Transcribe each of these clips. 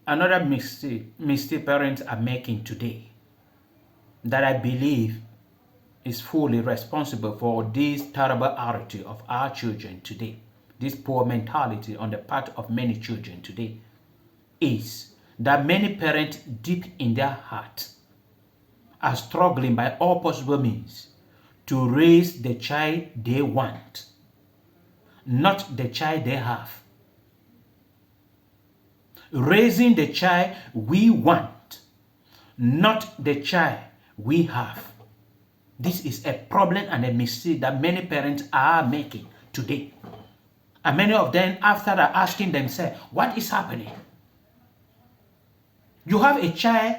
Another mistake parents are making today that I believe is fully responsible for this terrible attitude of our children today, this poor mentality on the part of many children today, is that many parents deep in their heart are struggling by all possible means to raise the child they want, not the child they have. Raising the child we want, not the child we have. This is a problem and a mistake that many parents are making today. And many of them, after are asking themselves, what is happening? You have a child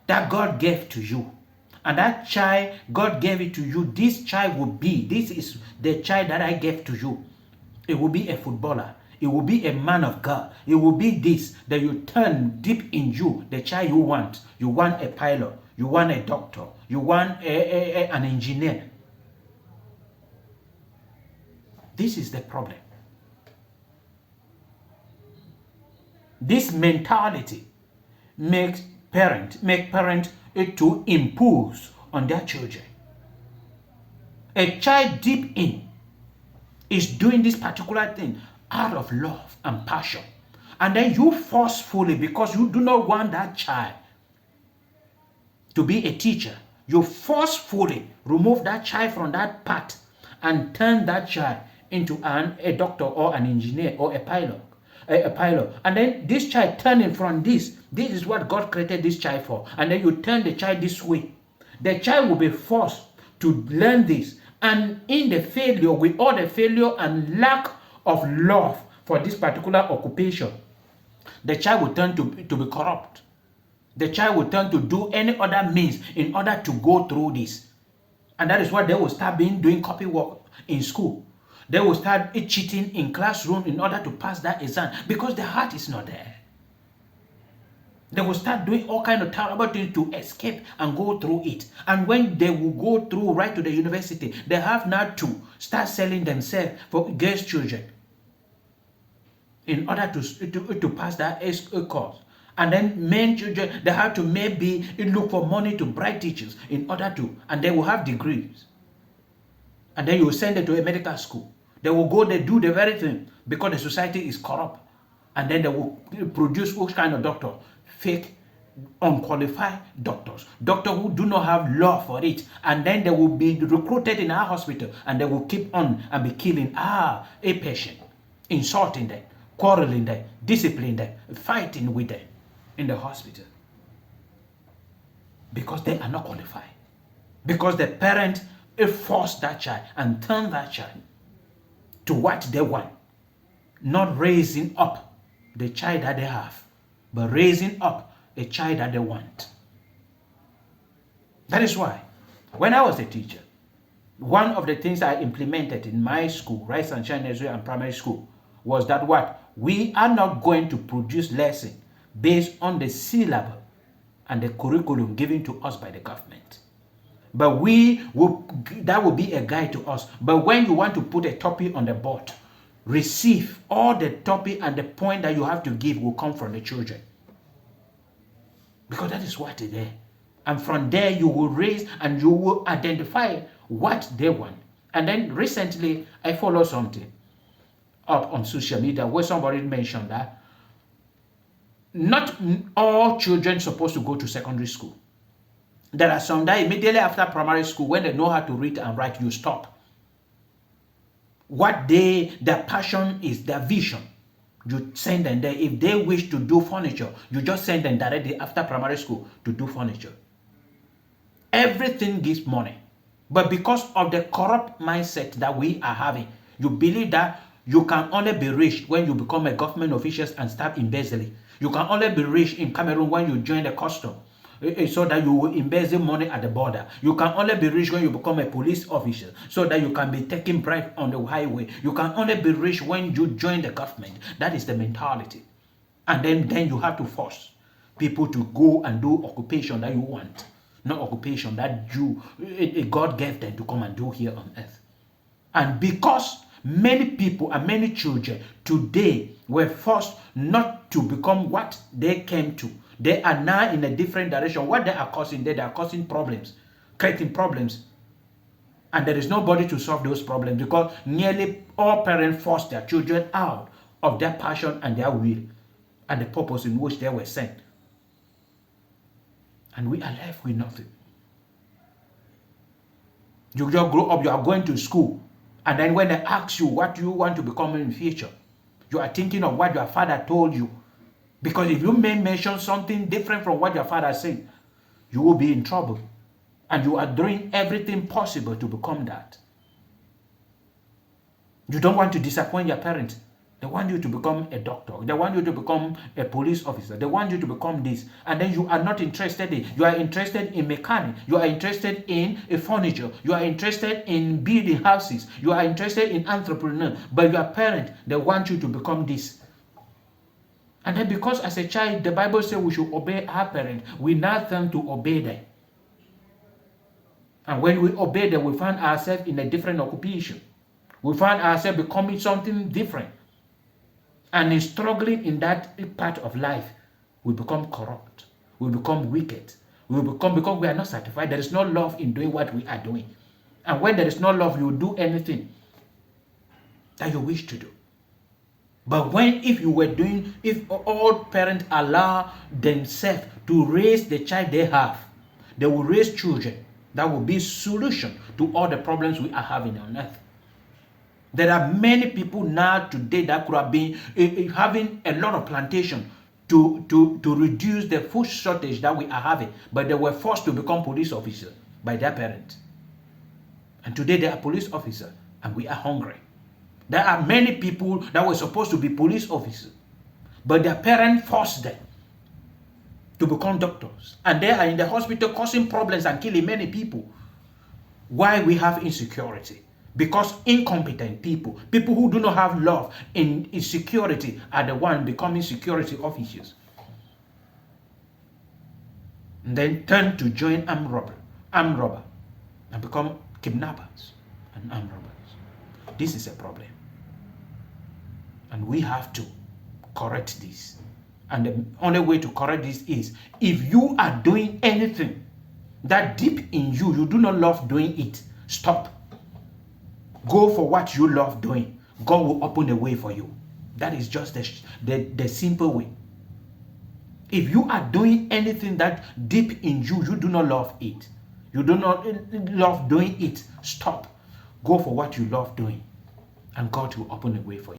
that God gave to you. And that child, God gave it to you. This child will be, this is the child that I gave to you. It will be a footballer. It will be a man of God. It will be this, that you turn deep in you, the child you want. You want a pilot. You want a doctor. You want an engineer. This is the problem. This mentality make parent it to impose on their children. A child deep in is doing this particular thing out of love and passion. And then you forcefully, because you do not want that child to be a teacher, you forcefully remove that child from that path and turn that child into a doctor or an engineer or a pilot. And then this child turning from this is what God created this child for. And then you turn the child this way. The child will be forced to learn this. And in the failure, with all the failure and lack of love for this particular occupation, the child will turn to be corrupt. The child will turn to do any other means in order to go through this. And that is why they will start doing copy work in school. They will start cheating in classroom in order to pass that exam because the heart is not there. They will start doing all kinds of terrible things to escape and go through it. And when they will go through right to the university, they have now to start selling themselves for girls' children in order to pass that course. And then men children, they have to maybe look for money to bribe teachers in order to, and they will have degrees. And then you will send them to a medical school. They will go, they do the very thing because the society is corrupt. And then they will produce all kind of doctor, fake, unqualified doctors who do not have love for it. And then they will be recruited in our hospital and they will keep on and be killing a patient, insulting them, quarreling them, disciplining them, fighting with them in the hospital. Because they are not qualified. Because the parent forced that child and turned that child to what they want. Not raising up the child that they have, but raising up a child that they want. That is why, when I was a teacher, one of the things I implemented in my school, Rise and Shine Nursery and Primary School, was that what? We are not going to produce lessons based on the syllabus and the curriculum given to us by the government. But that will be a guide to us. But when you want to put a topic on the board, receive all the topic and the point that you have to give will come from the children. Because that is what is there. And from there you will raise and you will identify what they want. And then recently I follow something up on social media where somebody mentioned that not all children are supposed to go to secondary school. There are some that immediately after primary school, when they know how to read and write, you stop. What their passion is, their vision, you send them there. If they wish to do furniture, you just send them directly after primary school to do furniture. Everything gives money. But because of the corrupt mindset that we are having, you believe that you can only be rich when you become a government official and start embezzling. You can only be rich in Cameroon when you join the custom, so that you will embezzle money at the border. You can only be rich when you become a police officer, so that you can be taking bribe on the highway. You can only be rich when you join the government. That is the mentality. And then you have to force people to go and do occupation that you want, not occupation that God gave them to come and do here on earth. And because many people and many children today were forced not to become what they came to. They are now in a different direction. What they are causing, they are causing problems, creating problems. And there is nobody to solve those problems because nearly all parents force their children out of their passion and their will and the purpose in which they were sent. And we are left with nothing. You just grow up, you are going to school, and then when they ask you what you want to become in the future, you are thinking of what your father told you. Because if you may mention something different from what your father said, you will be in trouble. And you are doing everything possible to become that. You don't want to disappoint your parents. They want you to become a doctor. They want you to become a police officer. They want you to become this. And then you are not interested in. You are interested in mechanic. You are interested in a furniture. You are interested in building houses. You are interested in entrepreneur. But your parent, they want you to become this. And then because as a child, the Bible says we should obey our parents, we now tend to obey them. And when we obey them, we find ourselves in a different occupation. We find ourselves becoming something different. And in struggling in that part of life, we become corrupt. We become wicked. We become, because we are not satisfied. There is no love in doing what we are doing. And when there is no love, you will do anything that you wish to do. But if all parents allow themselves to raise the child they have, they will raise children that will be solution to all the problems we are having on earth. There are many people now today that could have been having a lot of plantation to reduce the food shortage that we are having, but they were forced to become police officers by their parents. And today they are police officers and we are hungry. There are many people that were supposed to be police officers, but their parents forced them to become doctors. And they are in the hospital causing problems and killing many people. Why we have insecurity? Because incompetent people who do not have love in security, are the ones becoming security officers. And then turn to join armed robber, and become kidnappers and armed robbers. This is a problem. And we have to correct this. And the only way to correct this is if you are doing anything that deep in you, you do not love doing it, stop. Go for what you love doing. God will open a way for you. That is just the simple way. If you are doing anything that deep in you, you do not love it, you do not love doing it, stop. Go for what you love doing, and God will open a way for you.